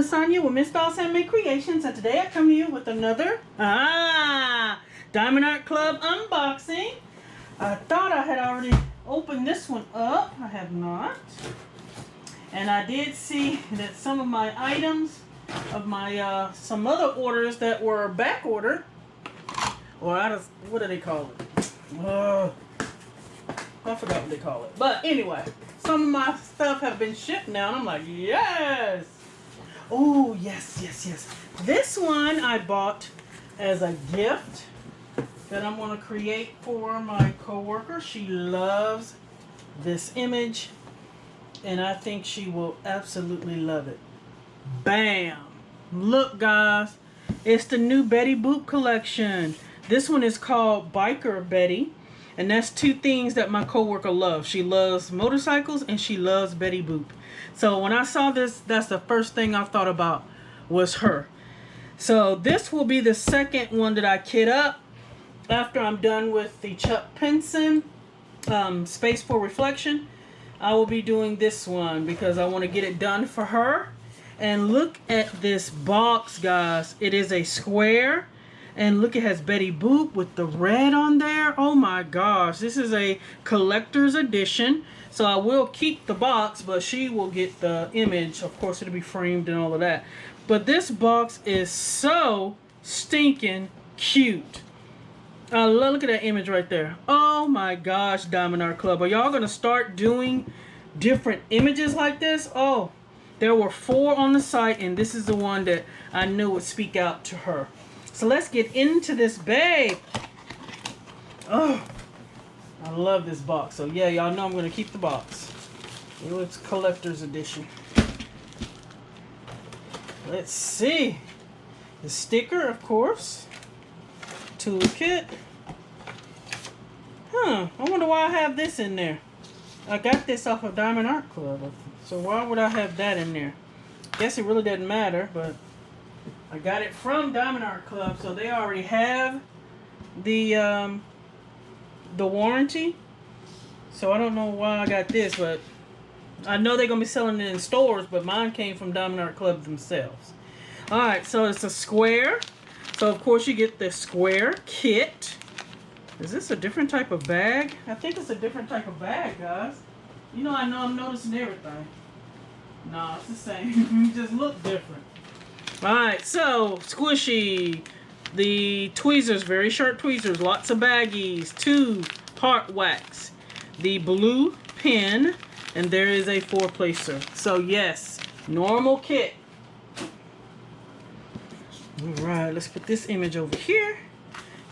Lasagna with Miss Doll's Handmade Creations, and today I come to you with another Diamond Art Club unboxing. I thought I had already opened this one up. I have not. And I did see that some of my items of my some other orders that were back ordered, or what do they call it? I forgot what they call it. But anyway, some of my stuff have been shipped now, and I'm like, yes! Oh, yes. This one I bought as a gift that I'm going to create for my coworker. She loves this image, and I think she will absolutely love it. Bam! Look, guys, it's the new Betty Boop collection. This one is called Biker Betty, and that's two things that my coworker loves. She loves motorcycles and she loves Betty Boop. So when I saw this, that's the first thing I thought about was her. So this will be the second one that I kit up after I'm done with the Chuck Pinson Space for Reflection. I will be doing this one because I want to get it done for her. And look at this box, guys. It is a square. And look, it has Betty Boop with the red on there. Oh my gosh. This is a collector's edition. So I will keep the box, but she will get the image. Of course, it'll be framed and all of that. But this box is so stinking cute. Look at that image right there. Oh my gosh, Diamond Art Club. Are y'all going to start doing different images like this? Oh, there were 4 on the site, and this is the one that I knew would speak out to her. So let's get into this, babe. Oh, I love this box. So yeah, y'all know I'm going to keep the box. It's collector's edition. Let's see. The sticker, of course. Toolkit. I wonder why I have this in there. I got this off of Diamond Art Club. So why would I have that in there? Guess it really doesn't matter, but I got it from Diamond Art Club, so they already have the warranty. So I don't know why I got this, but I know they're gonna be selling it in stores, but mine came from Diamond Art Club themselves. Alright, so it's a square. So of course you get the square kit. Is this a different type of bag? I think it's a different type of bag, guys. You know I'm noticing everything. No, it's the same. It just look different. Alright, so squishy. The tweezers, very sharp tweezers, lots of baggies, 2 part wax, the blue pen, and there is a 4-placer. So yes, normal kit. Alright, let's put this image over here,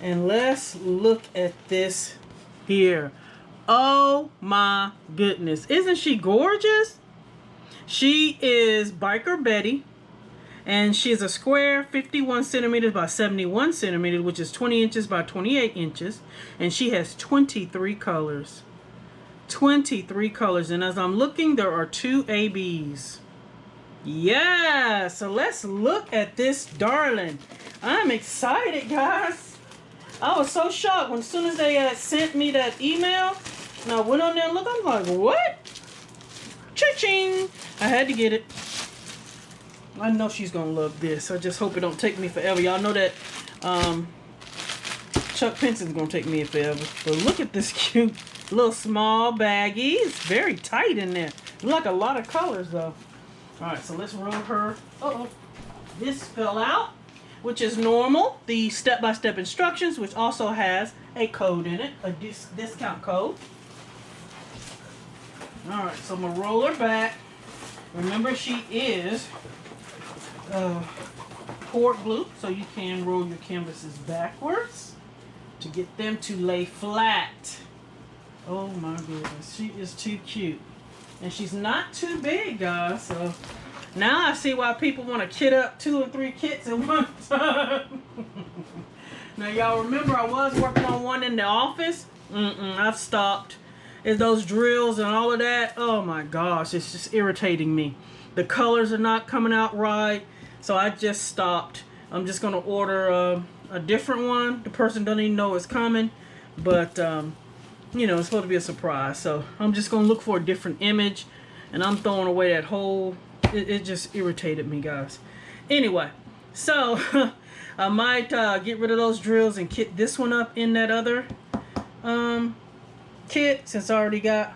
and let's look at this here. Oh my goodness, isn't she gorgeous? She is Biker Betty. And she's a square 51 centimeters by 71 centimeters, which is 20 inches by 28 inches. And she has 23 colors. 23 colors. And as I'm looking, there are 2 ABs. Yeah, so let's look at this darling. I'm excited, guys. I was so shocked when as soon as they sent me that email, and I went on there and looked, I'm like, what? Cha-ching! I had to get it. I know she's gonna love this. I just hope it don't take me forever. Y'all know that Chuck Pinson's gonna take me forever. But look at this cute little small baggie. It's very tight in there. Like a lot of colors though. Alright, so let's roll her. This fell out, which is normal. The step-by-step instructions, which also has a code in it, a discount code. Alright, so I'm gonna roll her back. Remember, she is poured glue, so you can roll your canvases backwards to get them to lay flat. Oh my goodness, she is too cute, and she's not too big, guys. So now I see why people want to kit up 2 or 3 kits at one time. Now y'all remember I was working on one in the office. I've stopped. It's those drills and all of that. Oh my gosh, it's just irritating me. The colors are not coming out right. So I just stopped. I'm just going to order a different one. The person doesn't even know it's coming. But, you know, it's supposed to be a surprise. So I'm just going to look for a different image. And I'm throwing away that whole it just irritated me, guys. Anyway, so I might get rid of those drills and kit this one up in that other kit, since I already got,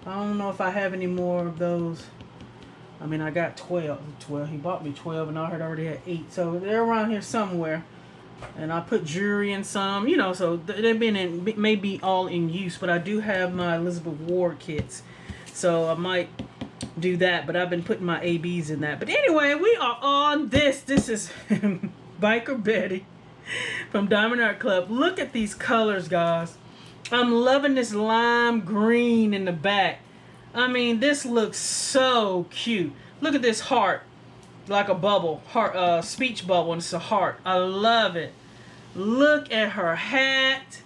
I don't know if I have any more of those. I mean, I got 12. He bought me 12 and I had already had 8. So they're around here somewhere. And I put jewelry in some, you know, so they've been in, maybe all in use, but I do have my Elizabeth Ward kits. So I might do that, but I've been putting my ABs in that. But anyway, we are on this. This is Biker Betty from Diamond Art Club. Look at these colors, guys. I'm loving this lime green in the back. I mean, this looks so cute. Look at this heart. Like a bubble, heart, speech bubble, and it's a heart. I love it. Look at her hat,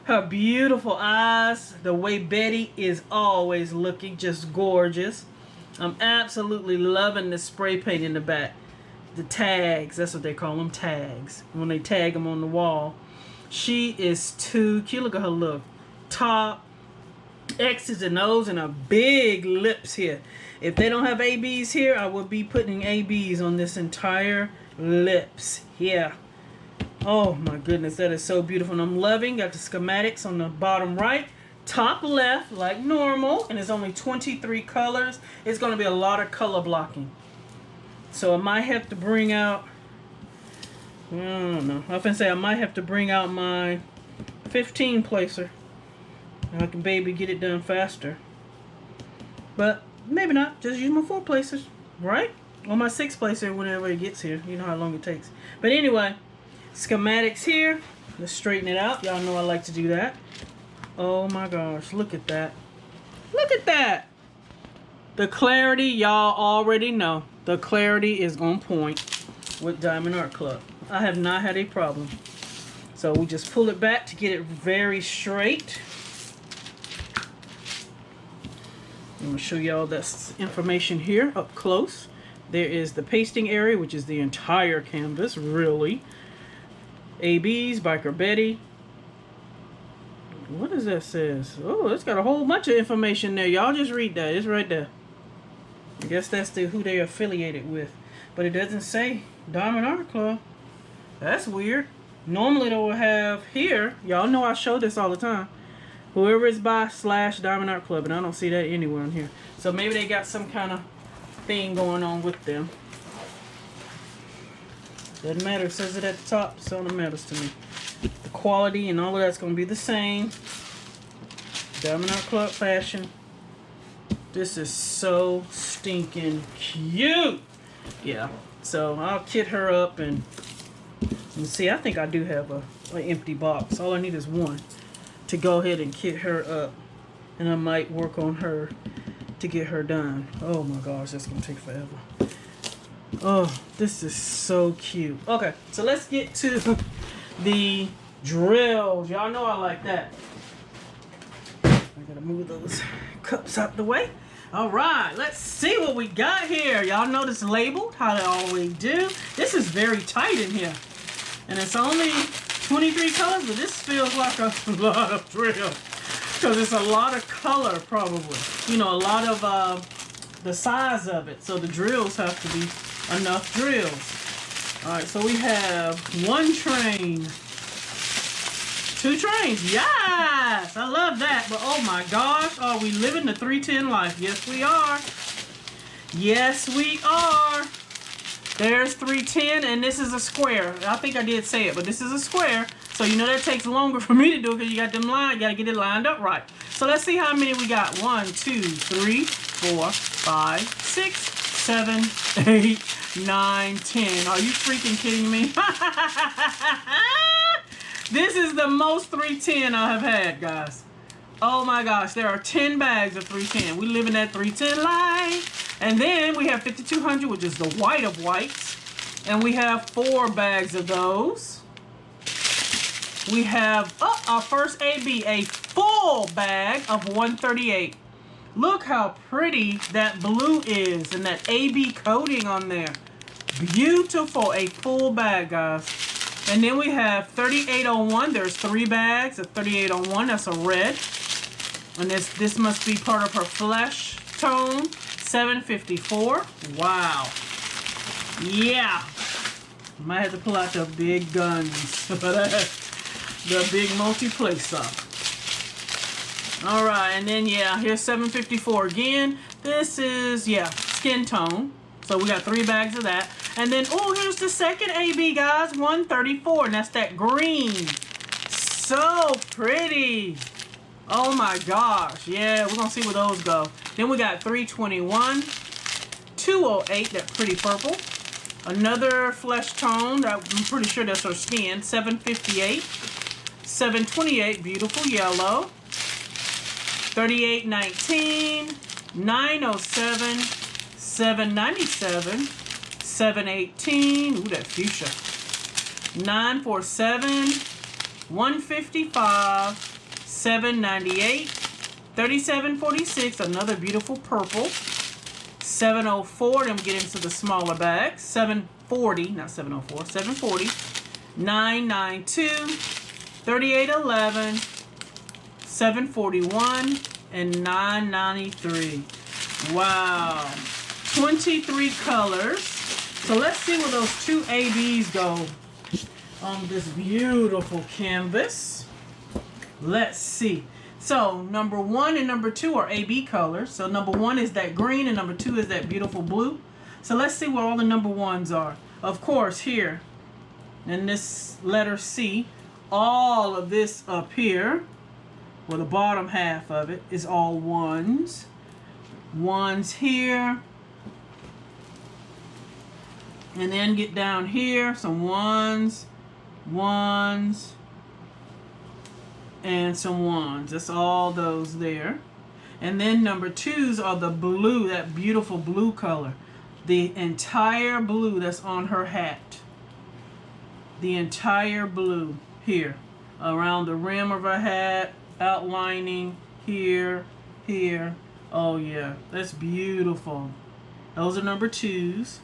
her beautiful eyes, the way Betty is always looking just gorgeous. I'm absolutely loving the spray paint in the back. The tags, that's what they call them, tags. When they tag them on the wall. She is too cute. Look at her look. Top, X's and O's, and her big lips here. If they don't have ABs here, I will be putting ABs on this entire lips here. Oh my goodness, that is so beautiful. And I'm loving, got the schematics on the bottom right, top left like normal, and it's only 23 colors. It's going to be a lot of color blocking. So I might have to bring out, I don't know. I was gonna say I might have to bring out my 15 placer. I can maybe get it done faster. But maybe not. Just use my 4 placers, right? Or my 6 placer whenever it gets here. You know how long it takes. But anyway, schematics here. Let's straighten it out. Y'all know I like to do that. Oh my gosh, look at that. Look at that. The clarity, y'all already know. The clarity is on point with Diamond Art Club. I have not had a problem. So we just pull it back to get it very straight. I'm going to show you all this information here up close. There is the pasting area, which is the entire canvas, really. ABs, Biker Betty. What does that says? Oh, it's got a whole bunch of information there. Y'all just read that. It's right there. I guess that's who they're affiliated with. But it doesn't say Diamond Art Club. That's weird. Normally they will have here, y'all know I show this all the time, whoever is by / Diamond Art Club, and I don't see that anywhere on here. So maybe they got some kind of thing going on with them. Doesn't matter, it says it at the top, so it matters to me. The quality and all of that's going to be the same. Diamond Art Club fashion. This is so stinking cute. Yeah, so I'll kit her up and see, I think I do have an empty box. All I need is one to go ahead and kit her up, and I might work on her to get her done. Oh my gosh, that's gonna take forever. Oh, this is so cute. Okay, so let's get to the drills. Y'all know I like that. I gotta move those cups out the way. All right, let's see what we got here. Y'all know this labeled, how they always do. This is very tight in here, and it's only 23 colors, but this feels like a lot of drills because it's a lot of color, probably. You know, a lot of the size of it. So the drills have to be enough drills. All right, so we have 1 train, 2 trains. Yes, I love that. But oh my gosh, are we living the 310 life? Yes, we are. Yes, we are. There's 310, and this is a square. I think I did say it, but this is a square. So you know that takes longer for me to do because you got them lined. You got to get it lined up right. So let's see how many we got. 1, 2, 3, 4, 5, 6, 7, 8, 9, 10. Are you freaking kidding me? This is the most 310 I have had, guys. Oh my gosh, there are 10 bags of 310. We live in that 310 life. And then we have 5200, which is the white of whites. And we have 4 bags of those. We have our first AB, a full bag of 138. Look how pretty that blue is and that AB coating on there. Beautiful, a full bag, guys. And then we have 3801. There's 3 bags of 3801. That's a red. And this must be part of her flesh tone. $7.54. Wow. Yeah. Might have to pull out the big guns. The big multi-placer. Alright, and then yeah, here's $7.54 again. This is, yeah, skin tone. So we got 3 bags of that. And then, oh, here's the second AB, guys. $1.34, and that's that green. So pretty. Oh my gosh. Yeah, we're gonna see where those go. Then we got $3.21, $2.08, that pretty purple. Another flesh tone, that I'm pretty sure that's her skin, $7.58. $7.28, beautiful yellow. $38.19, $9.07, $7.97, $7.18, ooh, that fuchsia. $9.47, $1.55, $7.98, $37.46, another beautiful purple. $7.04, then we get into the smaller bags. $7.40, not $7.04, $7.40, $9.92, $38.11, $7.41, and $9.93. Wow. 23 colors. So let's see where those 2 ABs go on this beautiful canvas. Let's see. So number 1 and number 2 are AB colors. So number 1 is that green and number 2 is that beautiful blue. So let's see where all the number 1s are. Of course, here in this letter C, all of this up here, well, the bottom half of it is all 1s. 1s here. And then get down here, some 1s, 1s, and some 1s. That's all those there. And then number 2s are the blue, that beautiful blue color. The entire blue that's on her hat. The entire blue here. Around the rim of her hat, outlining here, here. Oh yeah, that's beautiful. Those are number 2s.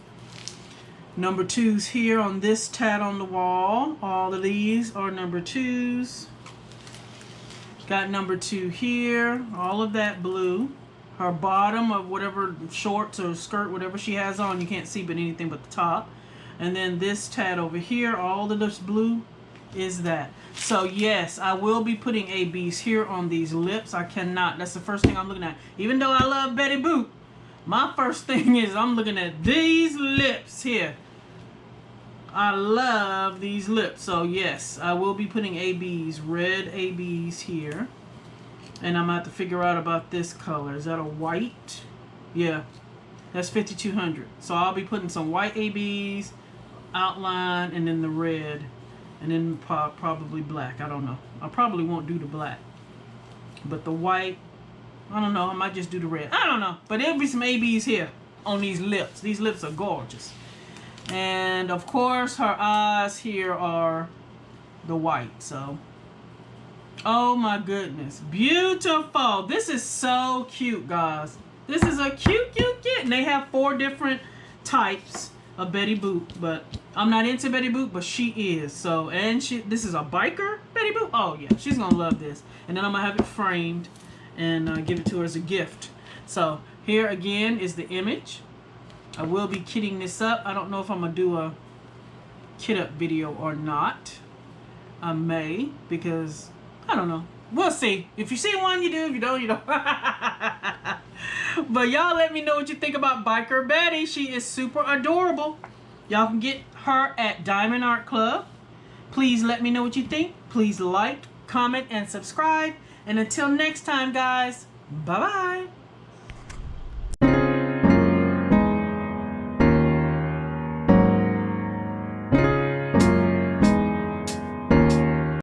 Number 2s here on this tat on the wall. All of these are number 2s. Got number 2 here. All of that blue. Her bottom of whatever shorts or skirt, whatever she has on, you can't see but anything but the top. And then this tat over here, all of this blue is that. So yes, I will be putting ABs here on these lips. I cannot. That's the first thing I'm looking at. Even though I love Betty Boop, my first thing is I'm looking at these lips here. I love these lips. So yes, I will be putting ABs, red ABs here. And I'm going to have to figure out about this color. Is that a white? Yeah, that's 5200. So I'll be putting some white ABs, outline, and then the red. And then probably black. I don't know. I probably won't do the black. But the white, I don't know. I might just do the red. I don't know. But there'll be some ABs here on these lips. These lips are gorgeous. And of course, her eyes here are the white. So, oh my goodness. Beautiful. This is so cute, guys. This is a cute, cute kit. And they have 4 different types of Betty Boop. But I'm not into Betty Boop, but she is. So, and this is a biker Betty Boop. Oh yeah, she's gonna love this. And then I'm gonna have it framed and give it to her as a gift. So here again is the image. I will be kitting this up. I don't know if I'm gonna do a kit up video or not. I may, because I don't know. We'll see. If you see one, you do. If you don't, you don't. But y'all let me know what you think about Biker Betty. She is super adorable. Y'all can get her at Diamond Art Club. Please let me know what you think. Please like, comment, and subscribe. And until next time, guys, bye-bye.